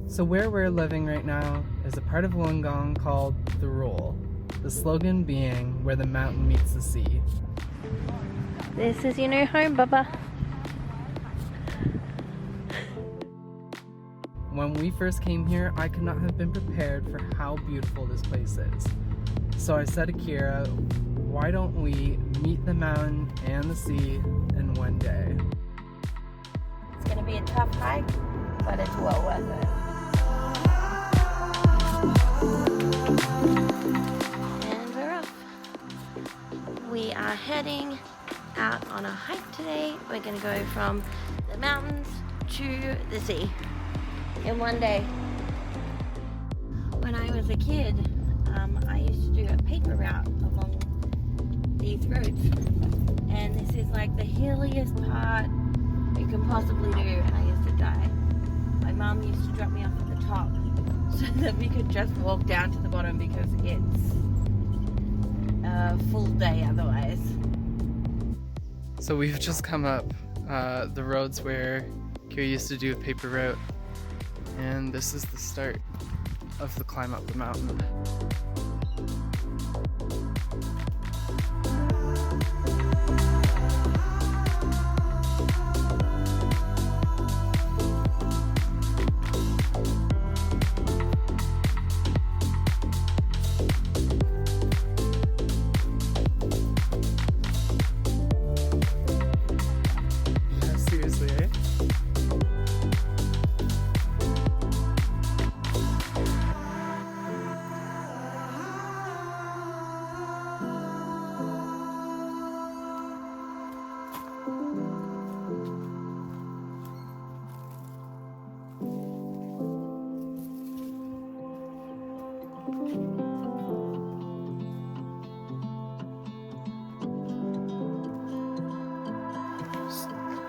So where we're living right now is a part of Wollongong called Thirroul, the slogan being where the mountain meets the sea. This is your new home, Bubba. When we first came here, I could not have been prepared for how beautiful this place is. So I said to Kirra, why don't we meet the mountain and the sea in one day? It's going to be a tough hike, but it's well worth it. And we're off. We are heading out on a hike today. We're going to go from the mountains to the sea in one day. When I was a kid, I used to do a paper route along these roads, and this is like the hilliest part you can possibly do, and I used to die. My mum used to drop me off at the top so that we could just walk down to the bottom because it's a full day otherwise. So we've just come up the roads where Kirra used to do a paper route, and this is the start of the climb up the mountain. Yeah, seriously, eh?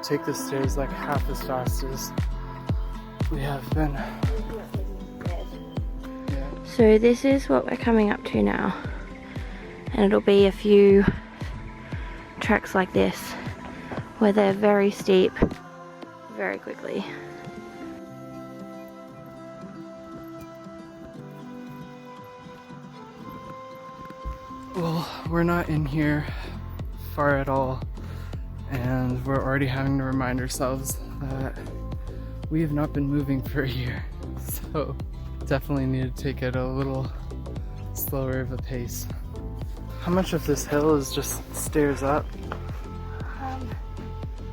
Take the stairs like half as fast as we have been. Yeah. So this is what we're coming up to now, and it'll be a few tracks like this where they're very steep very quickly. Well, we're not in here far at all, and we're already having to remind ourselves that we have not been moving for a year, so definitely need to take it a little slower of a pace. How much of this hill is just stairs up?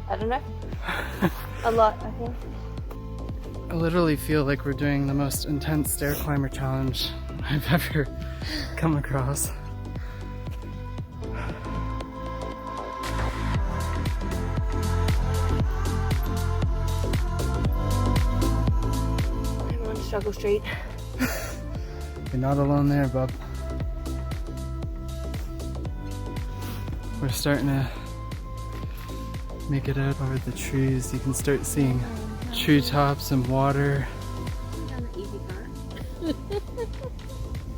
I don't know. A lot, I think. I literally feel like we're doing the most intense stair climber challenge I've ever come across. I'm on Struggle Street. You're not alone there, bub. We're starting to make it out over the trees. You can start seeing treetops and water. We're done the easy part.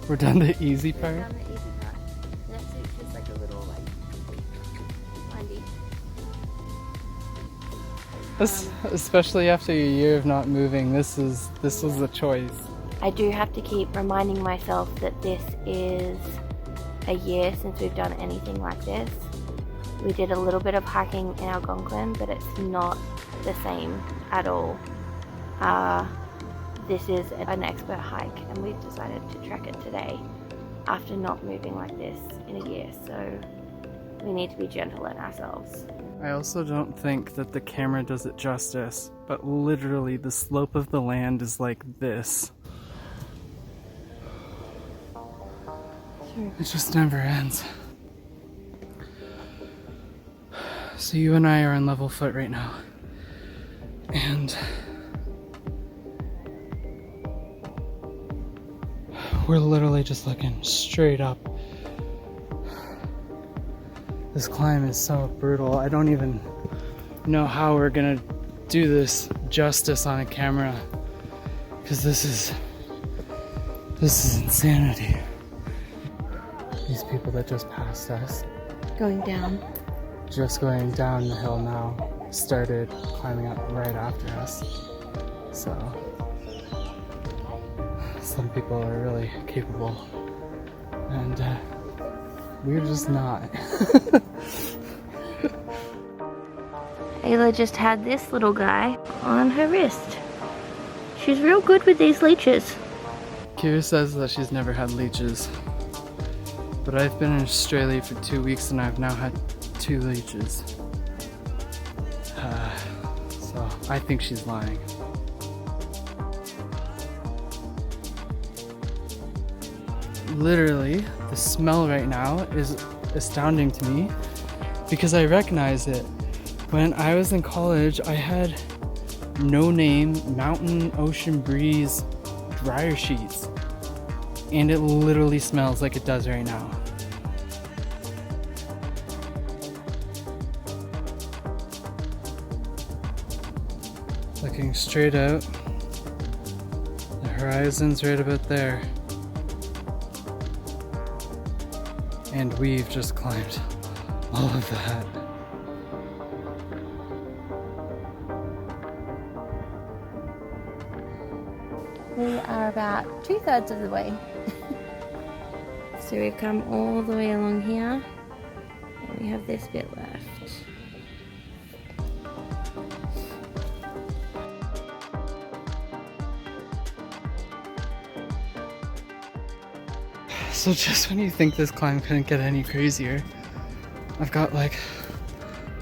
We're done the easy We're part. done the easy part. Next it's just like a little windy. Especially after a year of not moving, this was a choice. I do have to keep reminding myself that this is a year since we've done anything like this. We did a little bit of hiking in Algonquin, but it's not the same at all. This is an expert hike, and we've decided to trek it today after not moving like this in a year, so we need to be gentle on ourselves. I also don't think that the camera does it justice, but literally the slope of the land is like this. It just never ends. So you and I are on level foot right now, and we're literally just looking straight up. This climb is so brutal. I don't even know how we're gonna do this justice on a camera, because this is insanity. These people that just passed us, Going down. just going down the hill now, started climbing up right after us. So some people are really capable, and we're just not. Ayla just had this little guy on her wrist. She's real good with these leeches. Kirra says that she's never had leeches, but I've been in Australia for 2 weeks and I've now had 2 leeches. So I think she's lying. Literally, the smell right now is astounding to me because I recognize it. When I was in college, I had no name mountain ocean breeze dryer sheets, and it literally smells like it does right now. Looking straight out, the horizon's right about there, and we've just climbed all of that. We are about 2/3 of the way. So we've come all the way along here, and we have this bit left. So just when you think this climb couldn't get any crazier, I've got like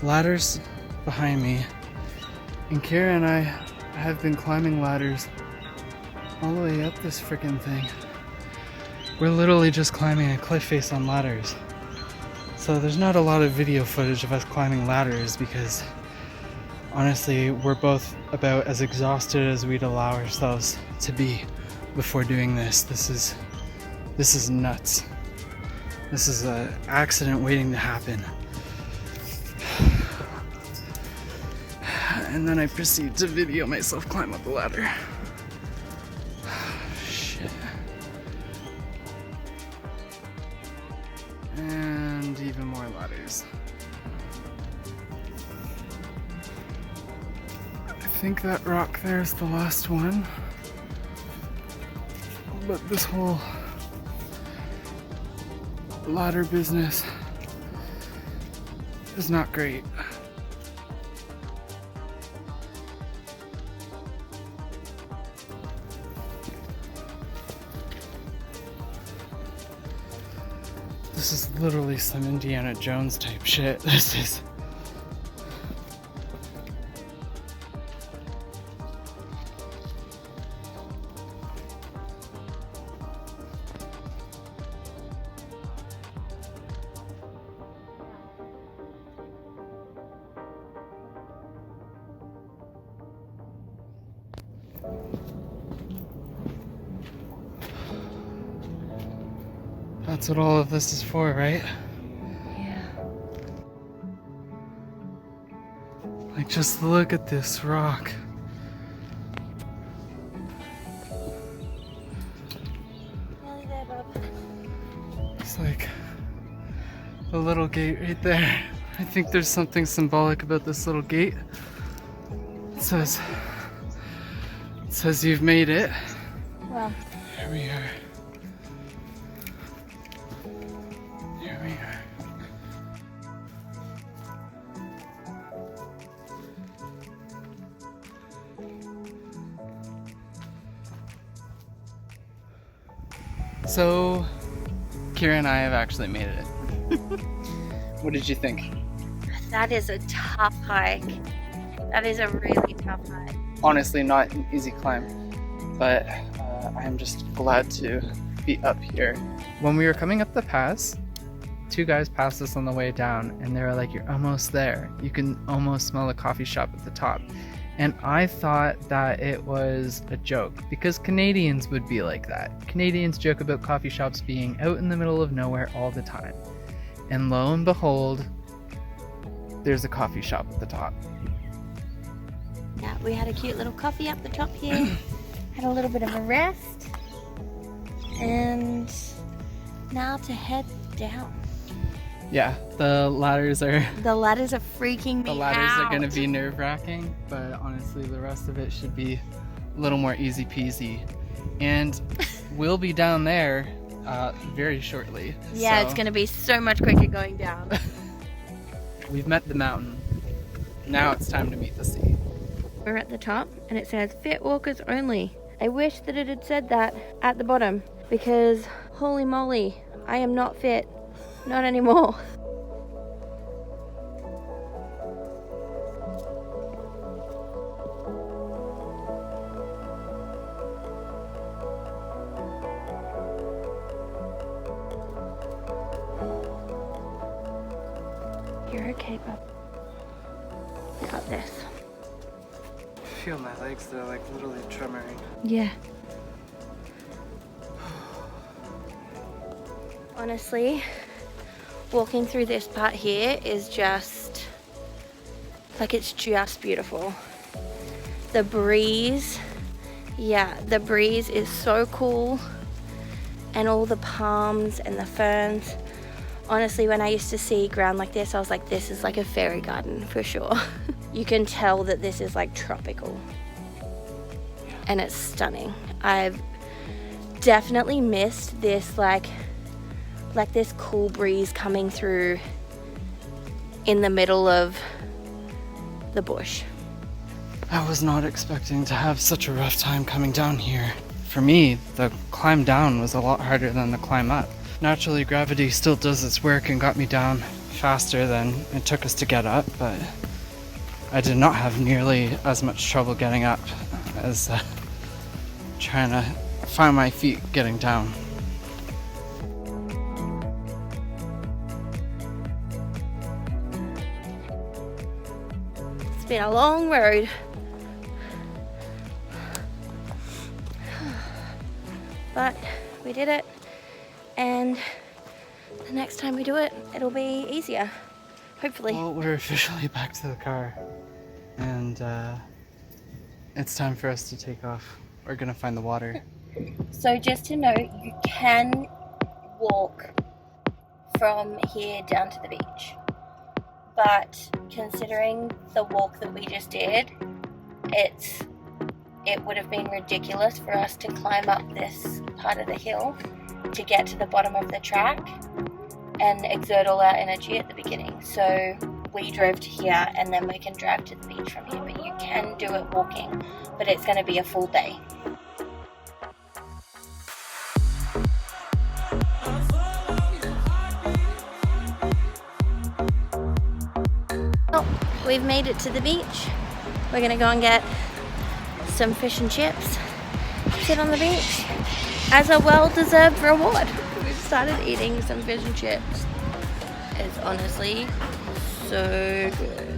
ladders behind me, and Kirra and I have been climbing ladders all the way up this freaking thing. We're literally just climbing a cliff face on ladders. So there's not a lot of video footage of us climbing ladders because honestly, we're both about as exhausted as we'd allow ourselves to be before doing this. This is nuts. This is an accident waiting to happen. And then I proceed to video myself climb up the ladder. Shit. And even more ladders. I think that rock there is the last one. But this whole ladder business is not great. This is literally some Indiana Jones type shit. This is. That's what all of this is for, right? Yeah. Like, just look at this rock. Nearly there, bub. It's like a little gate right there. I think there's something symbolic about this little gate. It says you've made it. Well, Here we are. Here we are. So, Kirra and I have actually made it. What did you think? that is a tough hike. That is a really tough hike. Honestly, not an easy climb, but I'm just glad to be up here. When we were coming up the pass, 2 guys passed us on the way down, and they were like, "You're almost there. You can almost smell the coffee shop at the top." And I thought that it was a joke, because Canadians would be like that. Canadians joke about coffee shops being out in the middle of nowhere all the time. And lo and behold, there's a coffee shop at the top. Yeah, we had a cute little coffee up the top here. Had a little bit of a rest. And now to head down. Yeah, the ladders are freaking me out. The ladders are going to be nerve-wracking, but honestly the rest of it should be a little more easy peasy. And will be down there very shortly. Yeah, So it's gonna be so much quicker going down. we've met the mountain. Now it's time to meet the sea. We're at the top and it says fit walkers only. I wish that it had said that at the bottom because holy moly, I am not fit. Not anymore. You're okay, bub. Got this. I feel my legs, they're like literally tremoring. Yeah. Honestly, walking through this part here is just, like it's just beautiful. The breeze, yeah, the breeze is so cool. And all the palms and the ferns. Honestly, when I used to see ground like this, I was like, this is like a fairy garden for sure. You can tell that this is like tropical. And it's stunning. I've definitely missed this like this cool breeze coming through in the middle of the bush. I was not expecting to have such a rough time coming down here. For me, the climb down was a lot harder than the climb up. Naturally, gravity still does its work and got me down faster than it took us to get up, but I did not have nearly as much trouble getting up as trying to find my feet getting down. It's been a long road. But we did it, and the next time we do it, it'll be easier, hopefully. Well, we're officially back to the car, and it's time for us to take off. We're gonna find the water. So just to note, you can walk from here down to the beach, but considering the walk that we just did, it would have been ridiculous for us to climb up this part of the hill to get to the bottom of the track and exert all our energy at the beginning. So we drove to here and then we can drive to the beach from here, but you can do it walking, but it's going to be a full day. Oh, we've made it to the beach. We're going to go and get some fish and chips, sit on the beach as a well-deserved reward. We've started eating some fish and chips. It's honestly so good.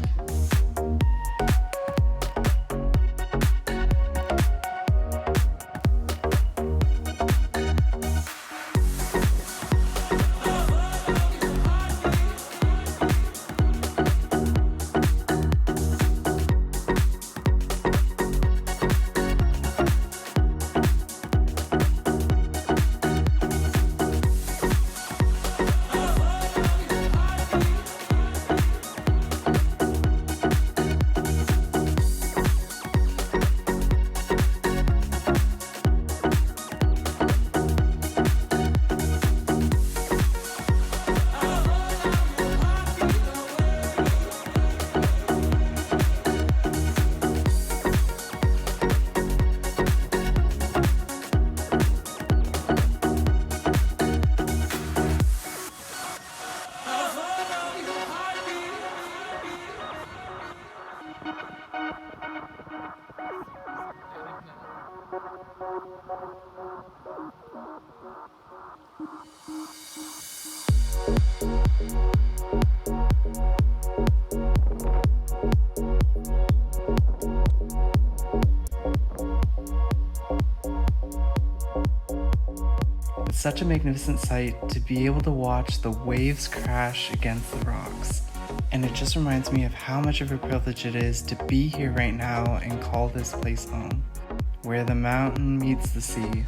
It's such a magnificent sight to be able to watch the waves crash against the rocks. And it just reminds me of how much of a privilege it is to be here right now and call this place home, where the mountain meets the sea.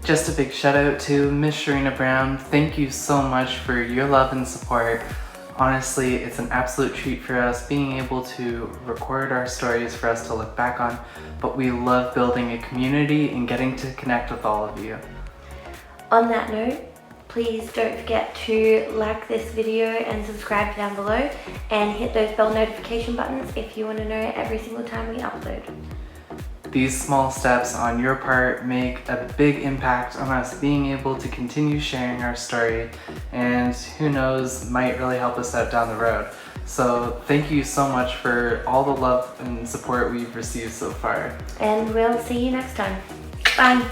Just a big shout out to Miss Sharina Brown. Thank you so much for your love and support. Honestly, it's an absolute treat for us being able to record our stories for us to look back on, but we love building a community and getting to connect with all of you. On that note, please don't forget to like this video and subscribe down below and hit those bell notification buttons if you want to know every single time we upload. These small steps on your part make a big impact on us being able to continue sharing our story, and who knows, might really help us out down the road. So thank you so much for all the love and support we've received so far. And we'll see you next time. Bye.